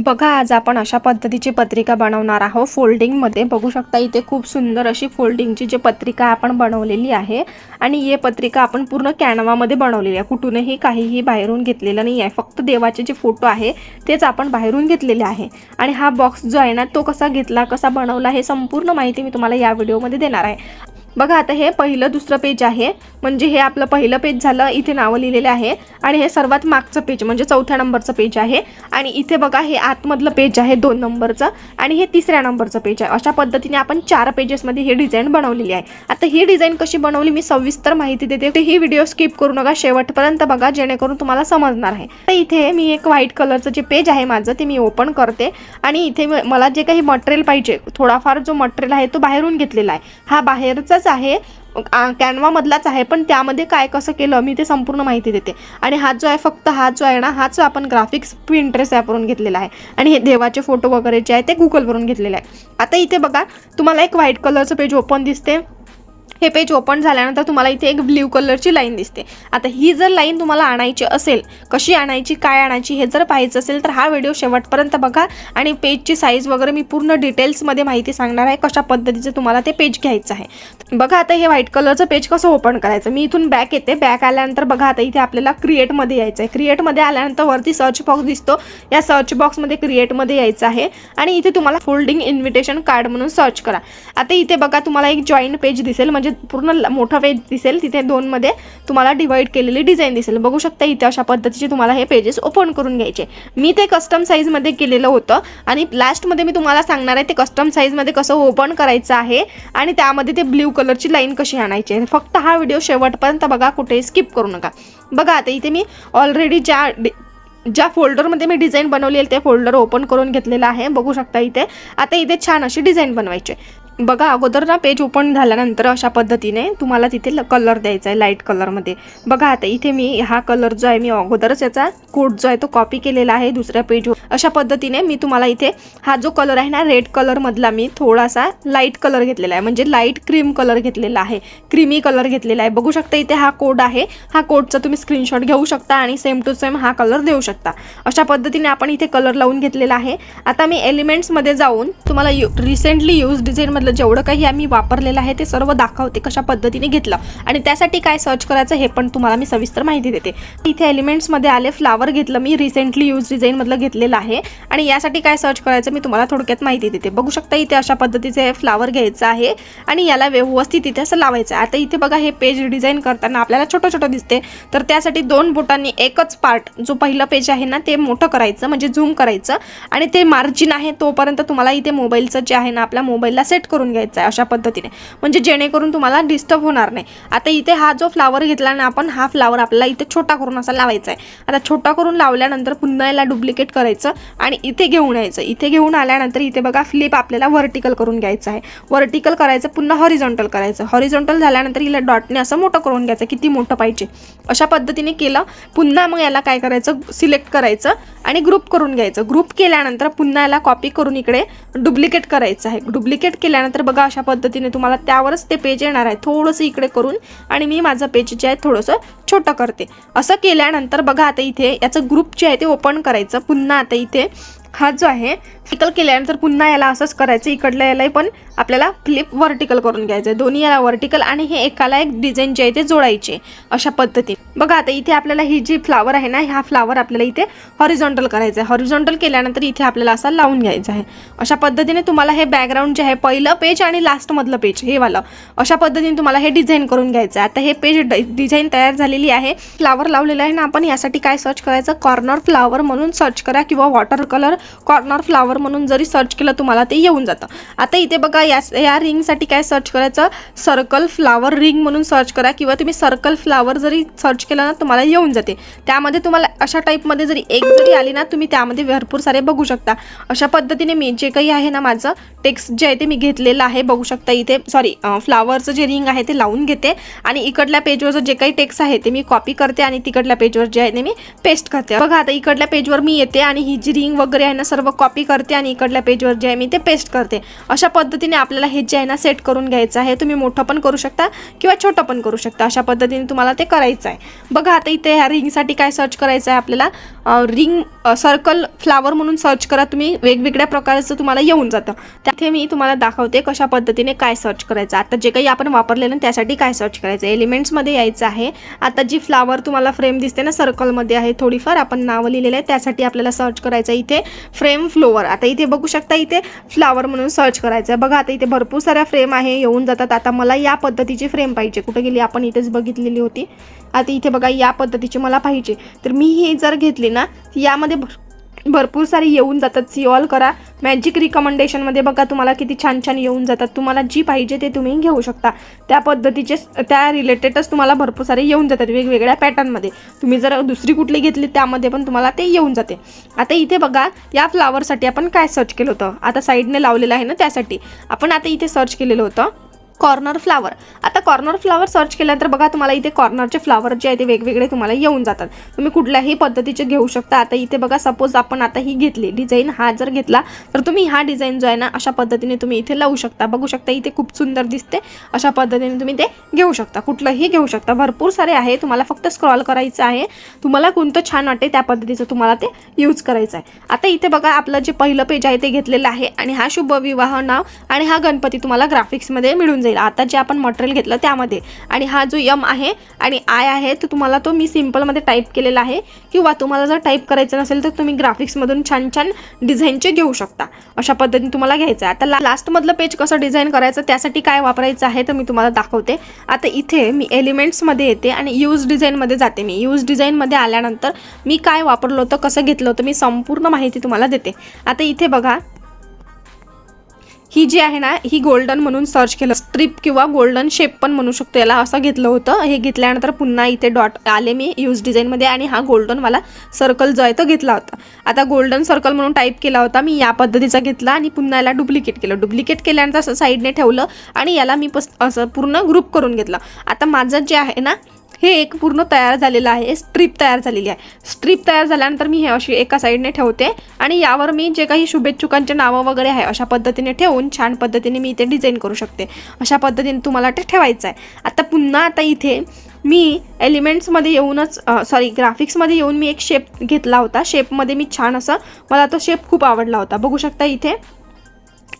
बघा आज आपण अशा पद्धतीची पत्रिका बनवणार आहोत फोल्डिंगमध्ये। बघू शकता इथे खूप सुंदर अशी फोल्डिंगची जी पत्रिका आपण बनवलेली आहे आणि ही पत्रिका आपण पूर्ण कॅनवामध्ये बनवलेली आहे। कुठूनही काहीही बाहेरून घेतलेलं नाही आहे, फक्त देवाचे जे फोटो आहे तेच आपण बाहेरून घेतलेले आहे। आणि हा बॉक्स जो आहे ना तो कसा घेतला, कसा बनवला हे संपूर्ण माहिती मी तुम्हाला या व्हिडिओमध्ये देणार आहे। बघा आता हे पहिलं दुसरं पेज आहे, म्हणजे हे आपलं पहिलं पेज झालं, इथे नाव लिहिलेले आहे। आणि हे सर्वात मागचं पेज म्हणजे चौथ्या नंबरचं पेज आहे। आणि इथे बघा हे आतमधलं पेज आहे 2 नंबरचं आणि हे 3ऱ्या नंबरचं पेज आहे। अशा पद्धतीने आपण 4 पेजेसमध्ये हे डिझाइन बनवलेली आहे। आता ही डिझाइन कशी बनवली मी सविस्तर माहिती देते, तर ही व्हिडिओ स्किप करू नका, शेवटपर्यंत बघा जेणेकरून तुम्हाला समजणार आहे। तर इथे मी एक व्हाईट कलरचं जे पेज आहे माझं ते मी ओपन करते आणि इथे मला जे काही मटेरियल पाहिजे, थोडाफार जो मटेरियल आहे तो बाहेरून घेतलेला आहे। हा बाहेरचाच आहे, कॅनवा मधलाच आहे, पण त्यामध्ये काय कसं केलं मी ते संपूर्ण माहिती देते। आणि हा जो आहे फक्त हा जो आहे ना हाच आपण ग्राफिक्स पिंटरेस्ट ॲपवरून घेतलेला आहे आणि हे देवाचे फोटो वगैरे जे आहे ते गुगलवरून घेतलेले आहे। आता इथे बघा तुम्हाला एक व्हाईट कलरचं पेज ओपन दिसते। हे पेज ओपन झाल्यानंतर तुम्हाला इथे एक ब्ल्यू कलरची लाईन दिसते। आता ही जर लाईन तुम्हाला आणायची असेल, कशी आणायची, काय आणायची हे जर पाहायचं असेल तर हा व्हिडिओ शेवटपर्यंत बघा आणि पेजची साईज वगैरे मी पूर्ण डिटेल्समध्ये माहिती सांगणार आहे, कशा पद्धतीचं तुम्हाला ते पेज घ्यायचं आहे। बघा आता हे व्हाईट कलरचं पेज कसं ओपन करायचं, मी इथून बॅक येते। बॅक आल्यानंतर बघा आता इथे आपल्याला क्रिएटमध्ये यायचं आहे। क्रिएटमध्ये आल्यानंतर वरती सर्च बॉक्स दिसतो, या सर्च बॉक्समध्ये क्रिएटमध्ये यायचं आहे आणि इथे तुम्हाला फोल्डिंग इन्व्हिटेशन कार्ड म्हणून सर्च करा। आता इथे बघा तुम्हाला एक जॉईन पेज दिसेल, म्हणजे पूर्ण मोठा पेज दिसेल, तिथे 2 मध्ये तुम्हाला डिवाइड केलेली डिझाइन दिसेल। बघू शकता इथे अशा पद्धतीचे तुम्हाला हे पेजेस ओपन करून घ्यायचे। मी ते कस्टम साइज मध्ये केलेलं होतं आणि लास्ट मध्ये मी तुम्हाला सांगणार आहे ते कस्टम साइज मध्ये कसं ओपन करायचं आहे आणि त्यामध्ये ते ब्ल्यू कलरची लाईन कशी आणायची आहे। फक्त हा व्हिडिओ शेवटपर्यंत बघा, कुठेही स्किप करू नका। बघा आता इथे मी ऑलरेडी ज्या फोल्डरमध्ये मी डिझाइन बनवली आहे ते फोल्डर ओपन करून घेतलेलं आहे। बघू शकता इथे आता इथे छान अशी डिझाइन बनवायची। बघा अगोदर ना पेज ओपन झाल्यानंतर अशा पद्धतीने तुम्हाला तिथे कलर द्यायचा आहे लाईट कलरमध्ये। बघा आता इथे मी हा कलर जो आहे मी अगोदरच याचा कोड जो आहे तो कॉपी केलेला आहे दुसऱ्या पेजवर। अशा पद्धतीने मी तुम्हाला इथे हा जो कलर आहे ना रेड कलर मधला मी थोडासा लाईट कलर घेतलेला आहे, म्हणजे लाईट क्रीम कलर घेतलेला आहे, क्रीमी कलर घेतलेला आहे। बघू शकता इथे हा कोड आहे, हा कोडचा तुम्ही स्क्रीनशॉट घेऊ शकता आणि सेम टू सेम हा कलर देऊ शकता। अशा पद्धतीने आपण इथे कलर लावून घेतलेला आहे। आता मी एलिमेंट्समध्ये जाऊन तुम्हाला रिसेंटली यूज डिझाइन जेवढं काही आम्ही वापरलेलं आहे ते सर्व दाखवते, कशा पद्धतीने घेतलं आणि त्यासाठी काय सर्च करायचं हे पण तुम्हाला मी सविस्तर माहिती देते। इथे एलिमेंट्समध्ये आले, फ्लावर घेतलं मी, रिसेंटली यूज डिझाइन मधलं घेतलेलं आहे आणि यासाठी काय सर्च करायचं मी तुम्हाला थोडक्यात माहिती देते। बघू शकता इथे अशा पद्धतीचे फ्लावर घ्यायचं आहे आणि याला व्यवस्थित इथे असं लावायचं आहे। आता इथे बघा हे पेज डिझाइन करताना आपल्याला छोटं छोटं दिसते, तर त्यासाठी 2 बोटांनी एकच पार्ट जो पहिलं पेज आहे ना ते मोठं करायचं, म्हणजे झूम करायचं आणि ते मार्जिन आहे तोपर्यंत तुम्हाला इथे मोबाईलचं जे आहे ना आपल्या मोबाईलला सेट करून घ्यायचं आहे अशा पद्धतीने, म्हणजे जेणेकरून तुम्हाला डिस्टर्ब होणार नाही। आता इथे हा जो फ्लावर घेतला ना आपण, हा फ्लावर आपल्याला इथे छोटा करून असा लावायचा आहे। आता छोटा करून लावल्यानंतर पुन्हा याला डुप्लिकेट करायचं आणि इथे घेऊन यायचं। इथे घेऊन आल्यानंतर इथे बघा फ्लिप आपल्याला व्हर्टिकल करून घ्यायचं आहे, व्हर्टिकल करायचं, पुन्हा हॉरिझॉन्टल करायचं। हॉरिझॉन्टल झाल्यानंतर हिला डॉटने असं मोठं करून घ्यायचं, किती मोठं पाहिजे अशा पद्धतीने केलं। पुन्हा मग याला काय करायचं, सिलेक्ट करायचं आणि ग्रुप करून घ्यायचं। ग्रुप केल्यानंतर पुन्हा याला कॉपी करून इकडे डुप्लिकेट करायचं आहे। डुप्लिकेट केल्यानंतर बघा अशा पद्धतीने तुम्हाला त्यावरच ते पेज येणार आहे, थोडंसं इकडे करून आणि मी माझं पेज जे आहे थोडंसं छोटं करते। असं केल्यानंतर बघा आता इथे याचं ग्रुप जे आहे ते ओपन करायचं। पुन्हा आता इथे हा जो आहे फिकल केल्यानंतर पुन्हा याला असंच करायचं, इकडल्या याला पण आपल्याला फ्लिप व्हर्टिकल करून घ्यायचं, दोन्ही याला व्हर्टिकल आणि हे एकाला एक डिझाइन जे आहे ते जोडायचे अशा पद्धतीने। बघा आता इथे आपल्याला ही जी फ्लावर आहे ना, हा फ्लावर आपल्याला इथे हॉरिझॉन्टल करायचं आहे। हॉरिझॉन्टल केल्यानंतर इथे आपल्याला असा लावून घ्यायचं आहे। अशा पद्धतीने तुम्हाला हे बॅकग्राऊंड जे आहे पहिलं पेज आणि लास्ट मधलं पेज हे वाला अशा पद्धतीने तुम्हाला हे डिझाइन करून घ्यायचं आहे। आता हे पेज डिझाइन तयार झालेली आहे, फ्लावर लावलेला आहे ना आपण, यासाठी काय सर्च करायचं, कॉर्नर फ्लावर म्हणून सर्च करा किंवा वॉटर कलर कॉर्नर फ्लावर म्हणून जरी सर्च केलं तुम्हाला ते येऊन जातं। आता इथे बघा या रिंगसाठी काय सर्च करायचं, सर्कल फ्लावर रिंग म्हणून सर्च करा किंवा तुम्ही सर्कल फ्लावर जरी सर्च केलं ना तुम्हाला येऊन जाते। त्यामध्ये तुम्हाला अशा टाईपमध्ये जरी एक जरी आली ना तुम्ही त्यामध्ये भरपूर सारे बघू शकता। अशा पद्धतीने मी जे काही आहे ना माझं टेक्स्ट जे आहे ते मी घेतलेलं आहे। बघू शकता इथे फ्लावरचं जे रिंग आहे ते लावून घेते आणि इकडल्या पेजवरचं जे काही टेक्स्ट आहे ते मी कॉपी करते आणि तिकडल्या पेजवर जे आहे ते मी पेस्ट करते। बघा आता इकडल्या पेजवर मी येते आणि ही जी रिंग वगैरे आहे ना सर्व कॉपी करते करते आणि इकडल्या पेजवर जे आहे मी ते पेस्ट करते. अशा पद्धतीने आपल्याला हे जे आहे ना सेट करून घ्यायचं आहे. तुम्ही मोठं पण करू शकता किंवा छोटं पण करू शकता. अशा पद्धतीने तुम्हाला ते करायचं आहे. बघा आता इथे ह्या रिंगसाठी काय सर्च करायचं आहे आपल्याला, रिंग सर्कल फ्लावर म्हणून सर्च करा तुम्ही, वेगवेगळ्या प्रकारचं तुम्हाला येऊन जातं. त्याथे मी तुम्हाला दाखवते कशा पद्धतीने काय सर्च करायचं. आता जे काही आपण वापरलेलं त्यासाठी काय सर्च करायचं, एलिमेंट्समध्ये यायचं आहे. आता जी फ्लावर तुम्हाला फ्रेम दिसते ना सर्कलमध्ये आहे, थोडीफार आपण नावं लिहिलेलं आहे, त्यासाठी आपल्याला सर्च करायचं आहे इथे फ्रेम फ्लोवर. आता इथे बघू शकता इथे फ्लावर म्हणून सर्च करायचं आहे. बघा आता इथे भरपूर साऱ्या फ्रेम आहे येऊन जातात. आता मला या पद्धतीची फ्रेम पाहिजे, कुठे गेली आपण इथेच बघितलेली होती. आता इथे बघा या पद्धतीची मला पाहिजे, तर मी ही जर घेतली ना यामध्ये भरपूर सारी येऊन जातात. सी ऑल करा, मॅजिक रिकमेंडेशनमध्ये बघा तुम्हाला किती छान छान येऊन जातात. तुम्हाला जी पाहिजे ते तुम्ही घेऊ शकता. त्या पद्धतीचे त्या रिलेटेडच तुम्हाला भरपूर सारे येऊन जातात वेगवेगळ्या पॅटर्नमध्ये. तुम्ही जर दुसरी कुठली घेतली त्यामध्ये पण तुम्हाला ते येऊन जाते. आता इथे बघा या फ्लावरसाठी आपण काय सर्च केलं होतं, आता साईडने लावलेलं आहे ना, त्यासाठी आपण आता इथे सर्च केलेलं होतं कॉर्नर फ्लावर. आता कॉर्नर फ्लावर सर्च केल्यानंतर बघा तुम्हाला इथे कॉर्नरचे फ्लावर जे आहे ते वेगवेगळे तुम्हाला येऊन जातात. तुम्ही कुठल्याही पद्धतीचे घेऊ शकता. आता इथे बघा सपोज आपण आता ही घेतली डिझाईन, हा जर घेतला तर तुम्ही हा डिझाईन जो आहे ना अशा पद्धतीने तुम्ही इथे लावू शकता. बघू शकता इथे खूप सुंदर दिसते. अशा पद्धतीने तुम्ही ते घेऊ शकता, कुठलंही घेऊ शकता. भरपूर सारे आहे, तुम्हाला फक्त स्क्रॉल करायचं आहे. तुम्हाला कोणतं छान वाटते त्या पद्धतीचं तुम्हाला ते यूज करायचं आहे. आता इथे बघा आपलं जे पहिलं पेज आहे ते घेतलेलं आहे आणि हा शुभ विवाह नाव आणि हा गणपती तुम्हाला ग्राफिक्समध्ये मिळून जाईल. आता जे आपण मटेरियल घेतलं त्यामध्ये, आणि हा जो एम आहे आणि आय आहे तो तुम्हाला तो मी सिम्पलमध्ये टाईप केलेला आहे, किंवा तुम्हाला जर टाईप करायचं नसेल तर तुम्ही ग्राफिक्समधून छान छान डिझाईनचे घेऊ शकता. अशा पद्धतीने तुम्हाला घ्यायचं आहे. आता लास्टमधलं पेज कसं डिझाईन करायचं त्यासाठी काय वापरायचं आहे तर मी तुम्हाला दाखवते. आता इथे मी एलिमेंट्समध्ये येते आणि यूज डिझाईनमध्ये जाते. मी यूज डिझाईनमध्ये आल्यानंतर मी काय वापरलं होतं, कसं घेतलं होतं, मी संपूर्ण माहिती तुम्हाला देते. आता इथे बघा ही जी आहे ना ही गोल्डन म्हणून सर्च केलं, स्ट्रिप किंवा गोल्डन शेप पण म्हणू शकतो याला, असं घेतलं होतं. हे घेतल्यानंतर पुन्हा इथे डॉट आले मी यूज डिझाईनमध्ये आणि हा गोल्डनवाला सर्कल जो आहे तो घेतला होता. आता गोल्डन सर्कल म्हणून टाईप केला होता मी, या पद्धतीचा घेतला आणि पुन्हा याला डुप्लिकेट केलं. डुप्लिकेट केल्यानंतर असं साईडने ठेवलं आणि याला मी असं पूर्ण ग्रुप करून घेतलं. आता माझं जे आहे ना हे एक पूर्ण तयार झालेलं आहे, स्ट्रिप तयार झालेली आहे. स्ट्रिप तयार झाल्यानंतर मी हे अशी एका साईडने ठेवते आणि यावर मी जे काही शुभेच्छुकांचे नावं वगैरे आहे अशा पद्धतीने ठेवून छान पद्धतीने मी इथे डिझाईन करू शकते. अशा पद्धतीने तुम्हाला ते ठेवायचं आहे. आता पुन्हा आता इथे मी एलिमेंट्समध्ये येऊनच ग्राफिक्समध्ये येऊन मी एक शेप घेतला होता. शेपमध्ये मी छान असं, मला तो शेप खूप आवडला होता. बघू शकता इथे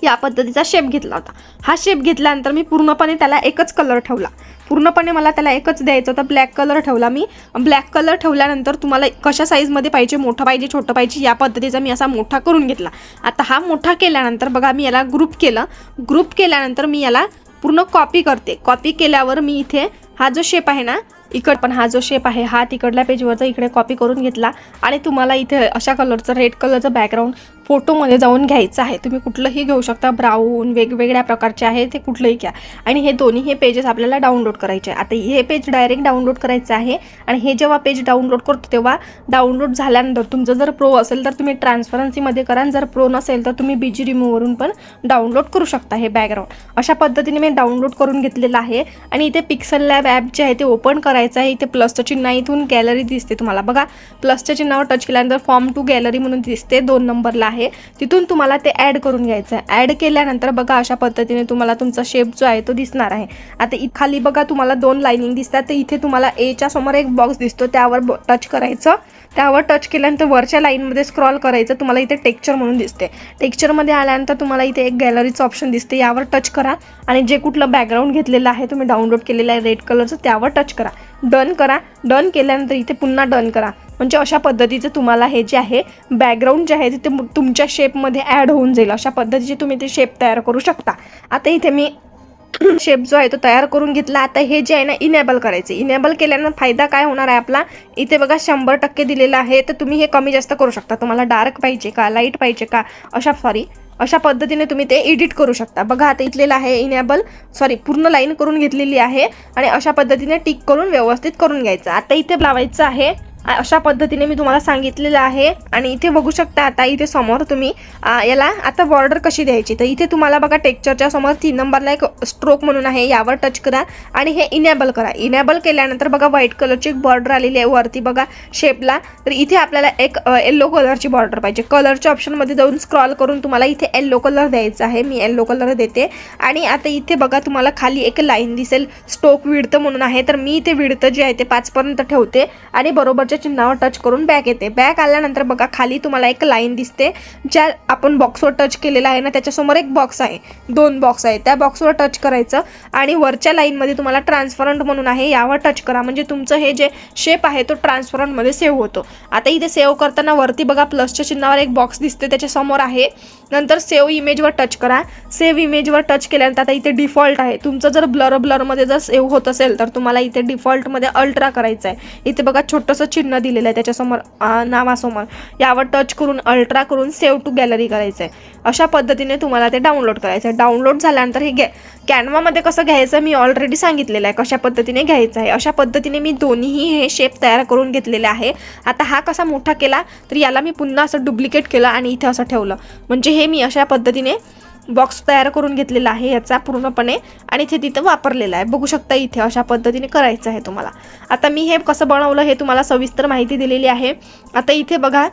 या पद्धतीचा शेप घेतला होता. हा शेप घेतल्यानंतर मी पूर्णपणे त्याला एकच कलर ठेवला. पूर्णपणे मला त्याला एकच द्यायचं होतं, ब्लॅक कलर ठेवला मी. ब्लॅक कलर ठेवल्यानंतर तुम्हाला कशा साईजमध्ये पाहिजे, मोठा पाहिजे छोटं पाहिजे, या पद्धतीचा मी असा मोठा करून घेतला. आता हा मोठा केल्यानंतर बघा मी याला ग्रुप केलं. ग्रुप केल्यानंतर मी याला पूर्ण कॉपी करते. कॉपी केल्यावर मी इथे हा जो शेप आहे ना इकड पण हा जो शेप आहे हा तिकडल्या पेजवरचा इकडे कॉपी करून घेतला आणि तुम्हाला इथे अशा कलरचं रेड कलरचं बॅकग्राऊंड फोटोमध्ये जाऊन घ्यायचं आहे. तुम्ही कुठलंही घेऊ शकता, ब्राऊन वेगवेगळ्या प्रकारचे आहे ते कुठलंही घ्या. आणि हे दोन्ही हे पेजेस आपल्याला डाउनलोड करायचे आहे. आता हे पेज डायरेक्ट डाउनलोड करायचं आहे आणि हे जेव्हा पेज डाउनलोड करतो तेव्हा डाउनलोड झाल्यानंतर तुमचं जर प्रो असेल तर तुम्ही ट्रान्सपरन्सीमध्ये करा, जर प्रो नसेल तर तुम्ही बीजी रिमूव्हवरून पण डाउनलोड करू शकता हे बॅकग्राऊंड. अशा पद्धतीने मी डाउनलोड करून घेतलेलं आहे आणि इथे पिक्सल लॅब ॲप जे आहे ते ओपन करायचं आहे. इथे प्लसचं चिन्ह इथून गॅलरी दिसते तुम्हाला, बघा प्लसच्या चिन्हावर टच केल्यानंतर फॉर्म टू गॅलरी म्हणून दिसते 2 नंबरला आहे, तिथून तुम्हाला ते ॲड करून घ्यायचं आहे. ॲड केल्यानंतर बघा अशा पद्धतीने तुम्हाला तुमचा शेप जो आहे तो दिसणार आहे. आता खाली बघा तुम्हाला 2 लाईनिंग दिसतात, तर इथे तुम्हाला एच्या समोर एक बॉक्स दिसतो त्यावर टच करायचं. त्यावर टच केल्यानंतर वरच्या लाईनमध्ये स्क्रॉल करायचं. तुम्हाला इथे टेक्स्चर म्हणून दिसते. टेक्स्चरमध्ये आल्यानंतर तुम्हाला इथे एक गॅलरीचं ऑप्शन दिसते, यावर टच करा आणि जे कुठलं बॅकग्राऊंड घेतलेलं आहे तुम्ही डाउनलोड केलेलं आहे रेड कलरचं त्यावर टच करा. डन करा. डन केल्यानंतर इथे पुन्हा डन करा. म्हणजे अशा पद्धतीचं तुम्हाला हे जे आहे बॅकग्राऊंड जे आहे ते तुमच्या शेपमध्ये ॲड होऊन जाईल. अशा पद्धतीचे तुम्ही ते शेप तयार करू शकता. आता इथे मी शेप जो आहे तो तयार करून घेतला. आता हे जे आहे ना इनेबल करायचे. इनेबल केल्यानंतर फायदा काय होणार आहे आपला, इथे बघा 100% दिलेला आहे, तर तुम्ही हे कमी जास्त करू शकता. तुम्हाला डार्क पाहिजे का, लाईट पाहिजे का, अशा पद्धतीने तुम्ही ते एडिट करू शकता. बघा आता इथलेलं आहे इनेबल, पूर्ण लाईन करून घेतलेली आहे आणि अशा पद्धतीने टिक करून व्यवस्थित करून घ्यायचं. आता इथे लावायचं आहे अशा पद्धतीने मी तुम्हाला सांगितलेलं आहे. आणि इथे बघू शकता आता इथे समोर तुम्ही याला आता बॉर्डर कशी द्यायची. तर इथे तुम्हाला बघा टेक्स्चरच्या समोर 3 नंबरला एक स्ट्रोक म्हणून आहे, यावर टच करा आणि हे इनेबल करा. इनेबल केल्यानंतर बघा व्हाईट कलरची एक बॉर्डर आलेली आहे वरती बघा शेपला. तर इथे आपल्याला एक येलो कलरची बॉर्डर पाहिजे. कलरच्या ऑप्शनमध्ये जाऊन स्क्रॉल करून तुम्हाला इथे येलो कलर द्यायचा आहे. मी येलो कलर देते. आणि आता इथे बघा तुम्हाला खाली एक लाईन दिसेल स्ट्रोक विड्थ म्हणून आहे. तर मी इथे विड्थ जे आहे ते 5 पर्यंत ठेवते आणि बरोबरच्या चिन्हावर टच करून बॅक येते. बॅक आल्यानंतर बघा खाली तुम्हाला एक लाईन दिसते, ज्या आपण बॉक्सवर टच केलेला आहे ना त्याच्यासमोर एक बॉक्स आहे, 2 बॉक्स आहे, त्या बॉक्सवर टच करायचं आणि वरच्या लाईनमध्ये तुम्हाला ट्रान्सपरंट म्हणून आहे यावर टच करा. म्हणजे तुमचं हे जे शेप आहे तो ट्रान्सपरंटमध्ये सेव्ह होतो. आता इथे सेव्ह करताना वरती बघा प्लसच्या चिन्हावर एक बॉक्स दिसते त्याच्यासमोर आहे. नंतर सेव्ह इमेजवर टच करा. सेव्ह इमेजवर टच केल्यानंतर आता इथे डिफॉल्ट आहे. तुमचं जर ब्लरमध्ये जर सेव्ह होत असेल तर तुम्हाला इथे डिफॉल्टमध्ये अल्ट्रा करायचं आहे. इथे बघा छोटंसं चिन्ह दिलेलं आहे त्याच्यासमोर नावासमोर, यावर टच करून अल्ट्रा करून सेव्ह टू गॅलरी करायचं आहे. अशा पद्धतीने तुम्हाला ते डाउनलोड करायचं आहे. डाउनलोड झाल्यानंतर हे कॅनवामध्ये कसं घ्यायचं मी ऑलरेडी सांगितलेलं आहे कशा पद्धतीने घ्यायचं आहे. अशा पद्धतीने मी दोन्ही हे शेप तयार करून घेतलेले आहे. आता हा कसा मोठा केला तर याला मी पुन्हा असं डुप्लिकेट केलं आणि इथे असं ठेवलं. म्हणजे हे मी अशा पद्धतीने बॉक्स तयार करून घेतलेला आहे याचा पूर्णपणे आणि इथे तिथं वापरलेला आहे. बघू शकता इथे अशा पद्धतीने करायचं आहे तुम्हाला. आता मी हे कसं बनवलं हे तुम्हाला सविस्तर माहिती दिलेली आहे. आता इथे बघा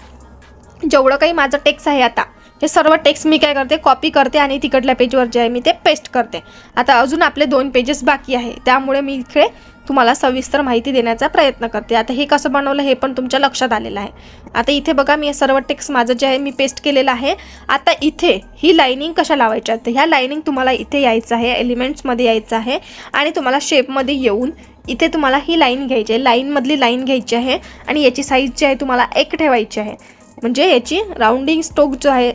जेवढं काही माझं टेक्स्ट आहे आता हे सर्व टेक्स्ट मी काय करते कॉपी करते आणि तिकडल्या पेजवर जे आहे मी ते पेस्ट करते. आता अजून आपले 2 पेजेस बाकी आहे, त्यामुळे मी इकडे तुम्हाला सविस्तर माहिती देण्याचा प्रयत्न करते. आता हे कसं बनवलं हे पण तुमच्या लक्षात आलेलं आहे. आता इथे बघा मी हे सर्व टेक्स्ट माझं जे आहे मी पेस्ट केलेलं आहे. आता इथे ही लाईनिंग कशा लावायच्या तर ह्या लाईनिंग तुम्हाला इथे यायचं आहे, एलिमेंट्समध्ये यायचं आहे आणि तुम्हाला शेपमध्ये येऊन इथे तुम्हाला ही लाईन घ्यायची आहे, लाईनमधली लाईन घ्यायची आहे आणि याची साईज जी आहे तुम्हाला 1 ठेवायची आहे. म्हणजे याची राउंडिंग स्ट्रोक जो आहे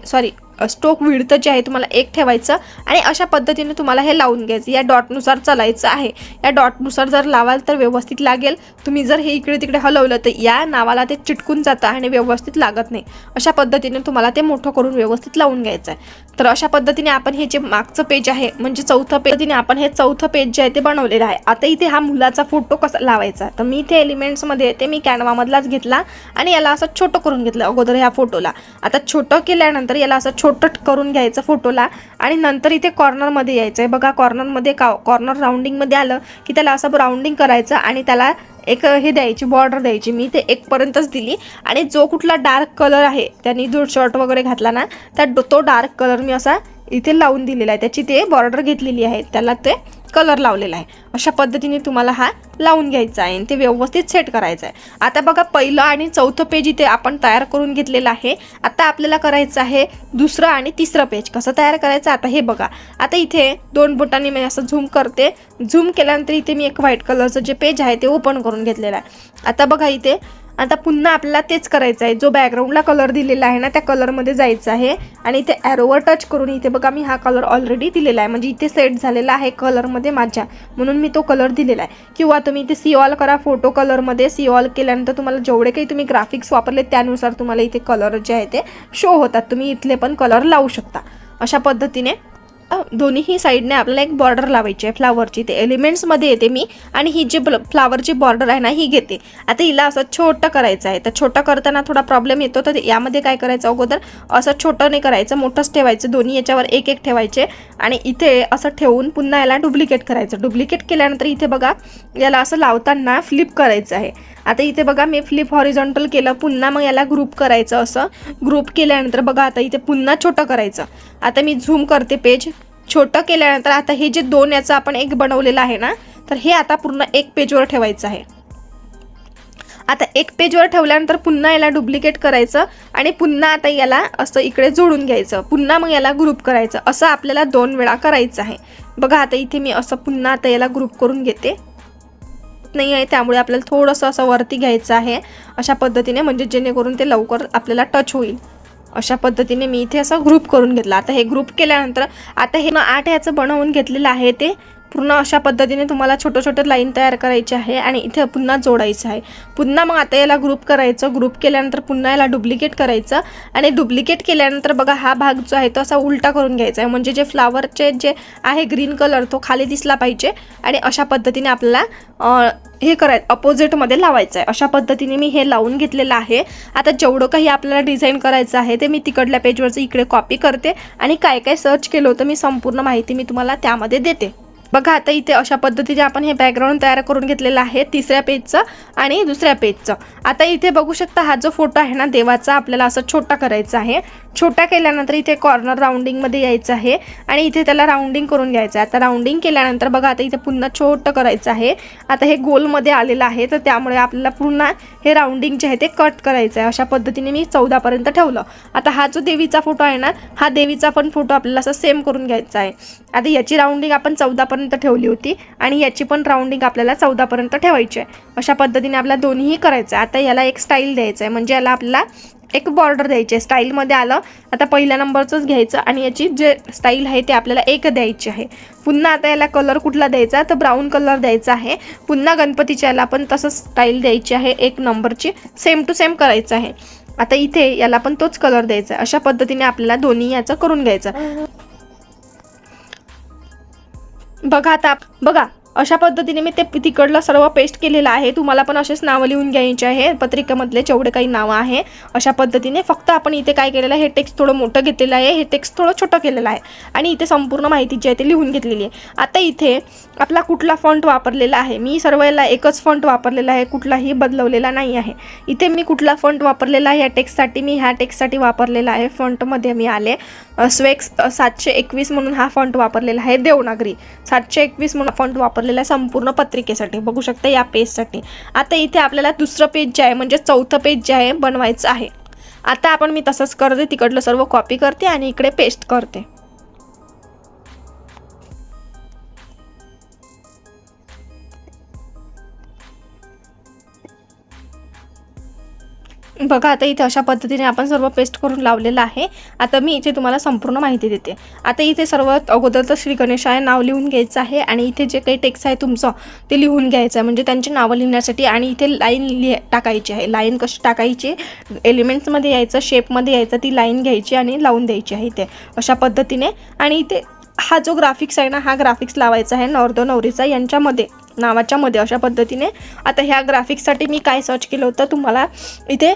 स्ट्रोक विड्थ जे आहे तुम्हाला 1 ठेवायचं आणि अशा पद्धतीने तुम्हाला हे लावून घ्यायचं. या डॉटनुसार चालायचं आहे. या डॉटनुसार जर लावाल तर व्यवस्थित लागेल. तुम्ही जर हे इकडे तिकडे हलवलं तर या नावाला ते चिटकून जातं आणि व्यवस्थित लागत नाही. अशा पद्धतीने तुम्हाला ते मोठं करून व्यवस्थित लावून घ्यायचं आहे. तर अशा पद्धतीने आपण हे जे मागचं पेज आहे म्हणजे चौथं पद्धतीने आपण हे चौथं पेज जे आहे ते बनवलेलं आहे. आता इथे हा मुलाचा फोटो कसा लावायचा तर मी इथे एलिमेंट्समध्ये ते मी कॅनवामधलाच घेतला आणि याला असं छोटं करून घेतलं अगोदर ह्या फोटोला. आता छोटं केल्यानंतर याला असं छोटं करून घ्यायचं फोटोला आणि नंतर इथे कॉर्नरमध्ये यायचं आहे. बघा कॉर्नरमध्ये कॉर्नर राउंडिंगमध्ये आलं की त्याला असं राउंडिंग करायचं आणि त्याला एक हे द्यायची बॉर्डर द्यायची. मी ते 1 पर्यंतच दिली आणि जो कुठला डार्क कलर आहे त्यांनी जो शर्ट वगैरे घातला ना तो डार्क कलर मी असा इथे लावून दिलेला आहे. त्याची ते बॉर्डर घेतलेली आहे, त्याला ते कलर लावलेला आहे. अशा पद्धतीने तुम्हाला हा लावून घ्यायचा आहे आणि ते व्यवस्थित सेट करायचं आहे. आता बघा पहिलं आणि चौथं पेज इथे आपण तयार करून घेतलेलं आहे. आता आपल्याला करायचं आहे दुसरं आणि तिसरं पेज. कसं तयार करायचं आता हे बघा. आता इथे 2 बोटांनी मी असं झूम करते. झूम केल्यानंतर इथे मी एक व्हाईट कलरचं जे पेज आहे ते ओपन करून घेतलेलं आहे. आता बघा इथे आता पुन्हा आपल्याला तेच करायचं आहे. जो बॅकग्राऊंडला कलर दिलेला आहे ना त्या कलरमध्ये जायचं आहे आणि इथे ॲरोवर टच करून इथे बघा मी हा कलर ऑलरेडी दिलेला आहे. म्हणजे इथे सेट झालेला आहे कलरमध्ये माझ्या, म्हणून मी तो कलर दिलेला आहे. किंवा तुम्ही इथे सी ऑल करा फोटो कलरमध्ये. सी ऑल केल्यानंतर तुम्हाला जेवढे काही तुम्ही ग्राफिक्स वापरले त्यानुसार तुम्हाला इथे कलर जे आहे ते शो होतात. तुम्ही इथले पण कलर लावू शकता. अशा पद्धतीने दोन्हीही साईडने आपल्याला एक बॉर्डर लावायची आहे फ्लावरची. ते एलिमेंट्समध्ये येते मी आणि ही जी फ्लावरची बॉर्डर आहे ना ही घेते. आता हिला असं छोटं करायचं आहे. तर छोटं करताना थोडा प्रॉब्लेम येतो. तर यामध्ये काय करायचं अगोदर असं छोटं नाही करायचं, मोठंच ठेवायचं. दोन्ही याच्यावर 1-1 ठेवायचे आणि इथे असं ठेवून पुन्हा याला डुप्लिकेट करायचं. डुप्लिकेट केल्यानंतर इथे बघा याला असं लावताना फ्लिप करायचं आहे. आता इथे बघा मी फ्लिप हॉरिझॉन्टल केलं. पुन्हा मग याला ग्रुप करायचं. असं ग्रुप केल्यानंतर बघा आता इथे पुन्हा छोटं करायचं. आता मी झूम करते पेज. छोटं केल्यानंतर आता हे जे 2 याचं आपण 1 बनवलेलं आहे ना तर हे आता पूर्ण 1 पेजवर ठेवायचं आहे. आता 1 पेजवर ठेवल्यानंतर पुन्हा याला डुप्लिकेट करायचं आणि पुन्हा आता याला असं इकडे जोडून घ्यायचं. पुन्हा मग याला ग्रुप करायचं. असं आपल्याला 2 वेळा करायचं आहे. बघा आता इथे मी असं पुन्हा आता याला ग्रुप करून घेते नाही आहे, त्यामुळे आपल्याला थोडंसं असं वरती घ्यायचं आहे अशा पद्धतीने, म्हणजे जेणेकरून ते लवकर आपल्याला टच होईल. अशा पद्धतीने मी इथे असं ग्रुप करून घेतला. आता हे ग्रुप केल्यानंतर आता हे 8 याचं बनवून घेतलेलं आहे ते पूर्ण अशा पद्धतीने तुम्हाला छोटे छोटे लाईन तयार करायचे आहे आणि इथे पुन्हा जोडायचं आहे. पुन्हा मग आता याला ग्रुप करायचं. ग्रुप केल्यानंतर पुन्हा याला डुप्लिकेट करायचं आणि डुप्लिकेट केल्यानंतर बघा हा भाग जो आहे तो असा उलटा करून घ्यायचा आहे, म्हणजे जे फ्लावरचे जे आहे ग्रीन कलर तो खाली दिसला पाहिजे आणि अशा पद्धतीने आपल्याला हे करायचं अपोजिटमध्ये लावायचं आहे. अशा पद्धतीने मी हे लावून घेतलेलं आहे. आता जेवढं काही आपल्याला डिझाईन करायचं आहे ते मी तिकडल्या पेजवरचं इकडे कॉपी करते आणि काय काय सर्च केलं होतं मी संपूर्ण माहिती मी तुम्हाला त्यामध्ये देते. बघा आता इथे अशा पद्धतीने आपण हे बॅकग्राऊंड तयार करून घेतलेलं आहे तिसऱ्या पेजचं आणि दुसऱ्या पेजचं. आता इथे बघू शकता हा जो फोटो आहे ना देवाचा आपल्याला असं छोटा करायचा आहे. छोटा केल्यानंतर इथे कॉर्नर राऊंडिंगमध्ये यायचं आहे आणि इथे त्याला राऊंडिंग करून घ्यायचं आहे. आता राऊंडिंग केल्यानंतर बघा आता इथे पुन्हा छोटं करायचं आहे. आता हे गोलमध्ये आलेलं आहे तर त्यामुळे आपल्याला पुन्हा हे राऊंडिंग जे आहे ते कट करायचं आहे. अशा पद्धतीने मी 14 पर्यंत ठेवलं. आता हा जो देवीचा फोटो आहे ना हा देवीचा पण फोटो आपल्याला असं सेम करून घ्यायचा आहे. आता याची राऊंडिंग आपण 14 पर्यंत ठेवली होती आणि याची पण राऊंडिंग आपल्याला 14 पर्यंत ठेवायची आहे. अशा पद्धतीने आपल्याला दोन्हीही करायचं आहे. आता याला एक स्टाईल द्यायचं आहे, म्हणजे याला आपल्याला एक बॉर्डर द्यायची आहे. स्टाईलमध्ये आलं आता पहिल्या नंबरचंच घ्यायचं आणि याची जे स्टाईल आहे ते आपल्याला एक द्यायची आहे. पुन्हा आता याला कलर कुठला द्यायचा तर ब्राऊन कलर द्यायचा आहे. पुन्हा गणपतीच्या याला पण तसंच स्टाईल द्यायची आहे, एक नंबरची सेम टू सेम करायचं आहे. आता इथे याला पण तोच कलर द्यायचा आहे. अशा पद्धतीने आपल्याला दोन्ही याचं करून घ्यायचं. बघा आता बघा अशा पद्धतीने मी ते तिकडलं सर्व पेस्ट केलेलं आहे. तुम्हाला पण असेच नावं लिहून घ्यायचे आहे पत्रिकेमधले जेवढे काही नावं आहे अशा पद्धतीने. फक्त आपण इथे काय केलेलं आहे हे टेक्स्ट थोडं मोठं घेतलेलं आहे, हे टेक्स्ट थोडं छोटं केलेलं आहे आणि इथे संपूर्ण माहिती जी आहे ते लिहून घेतलेली आहे. आता इथे आपला कुठला फॉन्ट वापरलेला आहे मी सर्व याला एकच फॉन्ट वापरलेला आहे, कुठलाही बदलवलेला नाही आहे. इथे मी कुठला फॉन्ट वापरलेला आहे या टेक्स्टसाठी मी ह्या टेक्स्टसाठी वापरलेला आहे. फॉन्टमध्ये मी आले स्वेक्स 721 म्हणून हा फॉन्ट वापरलेला आहे. देवनागरी 721 म्हणून फॉन्ट वापरलेला आहे संपूर्ण पत्रिकेसाठी. बघू शकता या पेजसाठी. आता इथे आपल्याला दुसरं पेज जे आहे म्हणजे चौथं पेज जे आहे बनवायचं आहे. आता आपण मी तसंच करते, तिकडलं सर्व कॉपी करते आणि इकडे पेस्ट करते. बघा आता इथे अशा पद्धतीने आपण सर्व पेस्ट करून लावलेलं आहे. आता मी इथे तुम्हाला संपूर्ण माहिती देते. आता इथे सर्वात अगोदर तर श्री गणेशाय नाव लिहून घ्यायचं आहे आणि इथे जे काही टेक्स्ट आहे तुमचं ते लिहून घ्यायचं आहे, म्हणजे त्यांची नावं लिहिण्यासाठी. आणि इथे लाईन टाकायची आहे. लाईन कशी टाकायची, एलिमेंट्समध्ये यायचं, शेपमध्ये यायचं, ती लाईन घ्यायची आणि लावून द्यायची आहे इथे अशा पद्धतीने. आणि इथे हा जो ग्राफिक्स आहे ना हा ग्राफिक्स लावायचा आहे नवरदेव नवरीचा यांच्यामध्ये नावाच्या मध्ये अशा पद्धतीने. आता ह्या ग्राफिक्ससाठी मी काय सर्च केलं होतं तुम्हाला इथे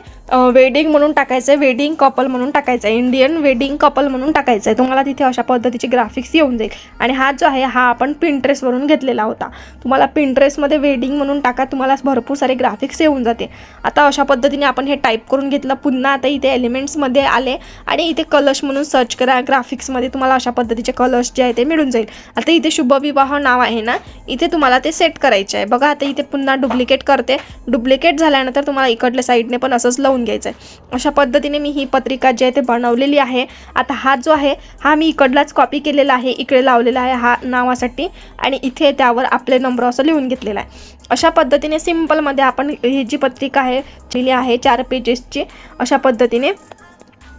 वेडिंग म्हणून टाकायचं आहे, वेडिंग कपल म्हणून टाकायचं आहे, इंडियन वेडिंग कपल म्हणून टाकायचं आहे. तुम्हाला तिथे अशा पद्धतीचे ग्राफिक्स येऊन जाईल. आणि हा जो आहे हा आपण पिंट्रेस्टवरून घेतलेला होता. तुम्हाला पिंट्रेस्टमध्ये वेडिंग म्हणून टाका, तुम्हाला भरपूर सारे ग्राफिक्स येऊन जाते. आता अशा पद्धतीने आपण हे टाईप करून घेतलं. पुन्हा आता इथे एलिमेंट्समध्ये आले आणि इथे कलश म्हणून सर्च करा. ग्राफिक्समध्ये तुम्हाला अशा पद्धतीचे कलश जे आहे ते मिळून जाईल. आता इथे शुभविवाह नाव आहे ना, इथे तुम्हाला ते सेट करायचे आहे. बघा आता इथे पुन्हा डुप्लिकेट करते. डुप्लिकेट झाल्यानंतर तुम्हाला इकडल्या साईडने पण असंच लावून घ्यायचं आहे. अशा पद्धतीने मी ही पत्रिका जी आहे ते बनवलेली आहे. आता हा जो आहे हा मी इकडलाच कॉपी केलेला आहे, इकडे लावलेला आहे हा नावासाठी आणि इथे त्यावर आपले नंबर असं लिहून घेतलेला आहे. अशा पद्धतीने सिम्पलमध्ये आपण ही जी पत्रिका आहे लिहिली आहे 4 पेजेसची अशा पद्धतीने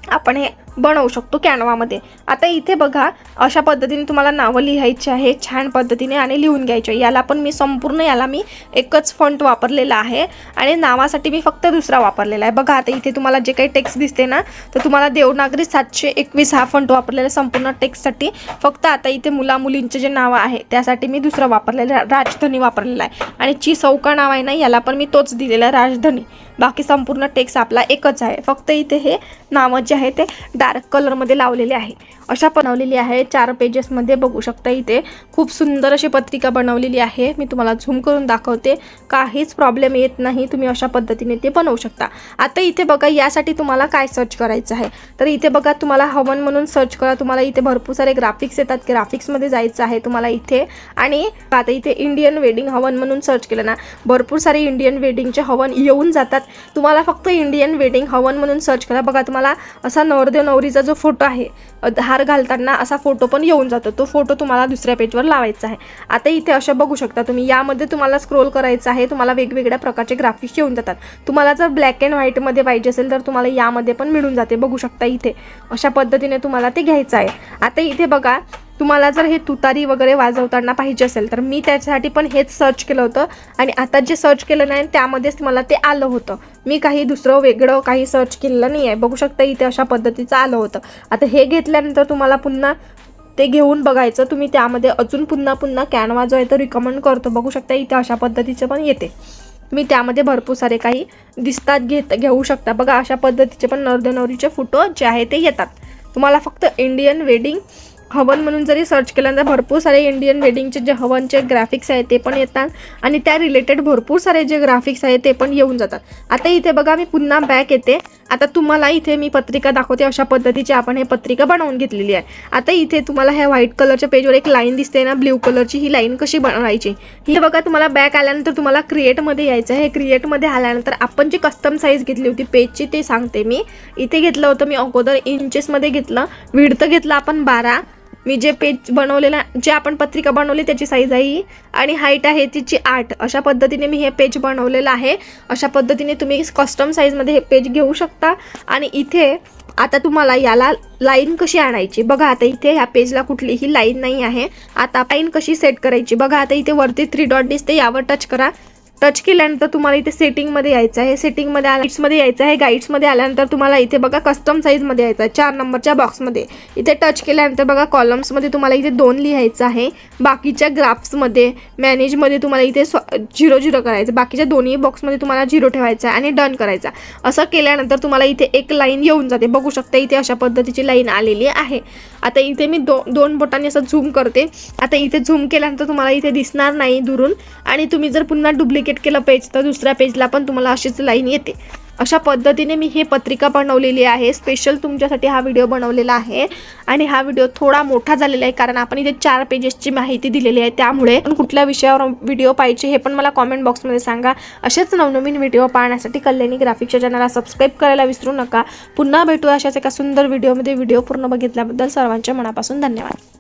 आपण हे बनवू शकतो कॅनवामध्ये. आता इथे बघा अशा पद्धतीने तुम्हाला नावं लिहायची आहे छान पद्धतीने आणि लिहून घ्यायचे. याला पण मी संपूर्ण याला मी एकच फॉन्ट वापरलेला आहे आणि नावासाठी मी फक्त दुसरा वापरलेला आहे. बघा आता इथे तुम्हाला जे काही टेक्स्ट दिसते ना तर तुम्हाला देवनागरी 721 हा फॉन्ट वापरलेला संपूर्ण टेक्स्टसाठी. फक्त आता इथे मुला मुलींचे जे नावं आहे त्यासाठी मी दुसरा वापरलेला राजधानी वापरलेला आहे. आणि ची चौका नाव आहे ना याला पण मी तोच दिलेला आहे राजधानी. बाकी संपूर्ण टेक्स्ट आपला एकच आहे. फक्त इथे हे नावं जे आहे ते डार्क कलरमध्ये लावलेले आहे. अशा बनवलेली आहे 4 पेजेसमध्ये. बघू शकता इथे खूप सुंदर अशी पत्रिका बनवलेली आहे. मी तुम्हाला झूम करून दाखवते, काहीच प्रॉब्लेम येत नाही. तुम्ही अशा पद्धतीने ते बनवू शकता. आता इथे बघा यासाठी तुम्हाला काय सर्च करायचं आहे तर इथे बघा तुम्हाला हवन म्हणून सर्च करा. तुम्हाला इथे भरपूर सारे ग्राफिक्स येतात, ग्राफिक्समध्ये जायचं आहे तुम्हाला इथे. आणि आता इथे इंडियन वेडिंग हवन म्हणून सर्च केलं ना भरपूर सारे इंडियन वेडिंगचे हवन येऊन जातात. तुम्हाला फक्त इंडियन वेडिंग हवन म्हणून सर्च करा. बघा तुम्हाला असा नवरदेव नवरीचा जो फोटो आहे हार घालताना असा फोटो पण येऊन जातो. तो फोटो तुम्हाला दुसऱ्या पेजवर लावायचा आहे. आता इथे अशा बघू शकता तुम्ही यामध्ये तुम्हाला स्क्रोल करायचं आहे. तुम्हाला वेगवेगळ्या प्रकारचे ग्राफिक्स येऊन जातात. तुम्हाला जर ब्लॅक अँड व्हाईटमध्ये पाहिजे असेल तर तुम्हाला यामध्ये पण मिळून जाते. बघू शकता इथे अशा पद्धतीने तुम्हाला ते घ्यायचं आहे. आता इथे बघा तुम्हाला जर हे तुतारी वगैरे वाजवताना पाहिजे असेल तर मी त्याच्यासाठी पण हेच सर्च केलं होतं आणि आता जे सर्च केलं नाही त्यामध्येच मला ते आलं होतं. मी काही दुसरं वेगळं काही सर्च केलेलं नाही आहे. बघू शकता इथे अशा पद्धतीचं आलं होतं. आता हे घेतल्यानंतर तुम्हाला पुन्हा ते घेऊन बघायचं. तुम्ही त्यामध्ये अजून पुन्हा कॅनवा जो आहे तो रिकमेंड करतो. बघू शकता इथे अशा पद्धतीचं पण येते. मी त्यामध्ये भरपूर सारे काही दिसतात घेऊ शकता. बघा अशा पद्धतीचे पण नवरदेवरीचे फोटो जे आहे ते येतात. तुम्हाला फक्त इंडियन वेडिंग हवन म्हणून जरी सर्च केल्यानंतर भरपूर सारे इंडियन वेडिंगचे जे हवनचे ग्राफिक्स आहेत ते पण येतात आणि त्या रिलेटेड भरपूर सारे जे ग्राफिक्स आहेत ते पण येऊन जातात. आता इथे बघा मी पुन्हा बॅक येते. आता तुम्हाला इथे मी पत्रिका दाखवते. अशा पद्धतीची आपण हे पत्रिका बनवून घेतलेली आहे. आता इथे तुम्हाला ह्या व्हाईट कलरच्या पेजवर एक लाईन दिसते ना, ब्ल्यू कलरची, ही लाईन कशी बनवायची ही बघा. तुम्हाला बॅक आल्यानंतर तुम्हाला क्रिएटमध्ये यायचं आहे. क्रिएटमध्ये आल्यानंतर आपण जी कस्टम साईज घेतली होती पेजची ते सांगते मी. इथे घेतलं होतं मी अगोदर इंचेसमध्ये घेतलं. विड्थ घेतलं आपण 12. मी जे पेज बनवलेला जे आपण पत्रिका बनवली त्याची साईज आहे ही आणि हाईट आहे तिची 8. अशा पद्धतीने मी हे पेज बनवलेलं आहे. अशा पद्धतीने तुम्ही कस्टम साईजमध्ये हे पेज घेऊ शकता. आणि इथे आता तुम्हाला याला लाईन कशी आणायची बघा. आता इथे ह्या पेजला कुठलीही लाईन नाही आहे. आता लाईन कशी सेट करायची बघा. आता इथे वरती 3 डॉट दिसते, यावर टच करा. टच केल्यानंतर तुम्हाला इथे सेटिंगमध्ये यायचं आहे. सेटिंगमध्ये गाईड्समध्ये यायचं आहे. गाईड्समध्ये आल्यानंतर तुम्हाला इथे बघा कस्टम साईजमध्ये यायचं आहे 4 नंबरच्या बॉक्समध्ये. इथे टच केल्यानंतर बघा कॉलम्समध्ये तुम्हाला इथे 2 लिहायचं आहे. बाकीच्या ग्राफ्समध्ये मॅनेजमध्ये तुम्हाला इथे 0 करायचं. बाकीच्या दोन्ही बॉक्समध्ये तुम्हाला 0 ठेवायचं आहे आणि डन करायचा. असं केल्यानंतर तुम्हाला इथे एक लाईन येऊन जाते. बघू शकता इथे अशा पद्धतीची लाईन आलेली आहे. आता इथे मी दोन बोटांनी असं झूम करते. आता इथे झूम केल्यानंतर तुम्हाला इथे दिसणार नाही दुरून आणि तुम्ही जर पुन्हा डुप्लिकेट केलं पेज तर दुसऱ्या पेजला पण तुम्हाला अशीच लाईन येते. अशा पद्धतीने मी हे पत्रिका बनवलेली आहे. स्पेशल तुमच्यासाठी हा व्हिडिओ बनवलेला आहे आणि हा व्हिडिओ थोडा मोठा झालेला आहे कारण आपण इथे 4 पेजेसची माहिती दिलेली आहे. त्यामुळे कुठल्या विषयावर व्हिडिओ पाहिजे हे पण मला कॉमेंट बॉक्समध्ये सांगा. असेच नवनवीन व्हिडिओ पाहण्यासाठी कल्याणी ग्राफिक्सच्या चॅनलला सबस्क्राईब करायला विसरू नका. पुन्हा भेटू अशाच एका सुंदर व्हिडिओमध्ये. व्हिडिओ पूर्ण बघितल्याबद्दल सर्वांच्या मनापासून धन्यवाद.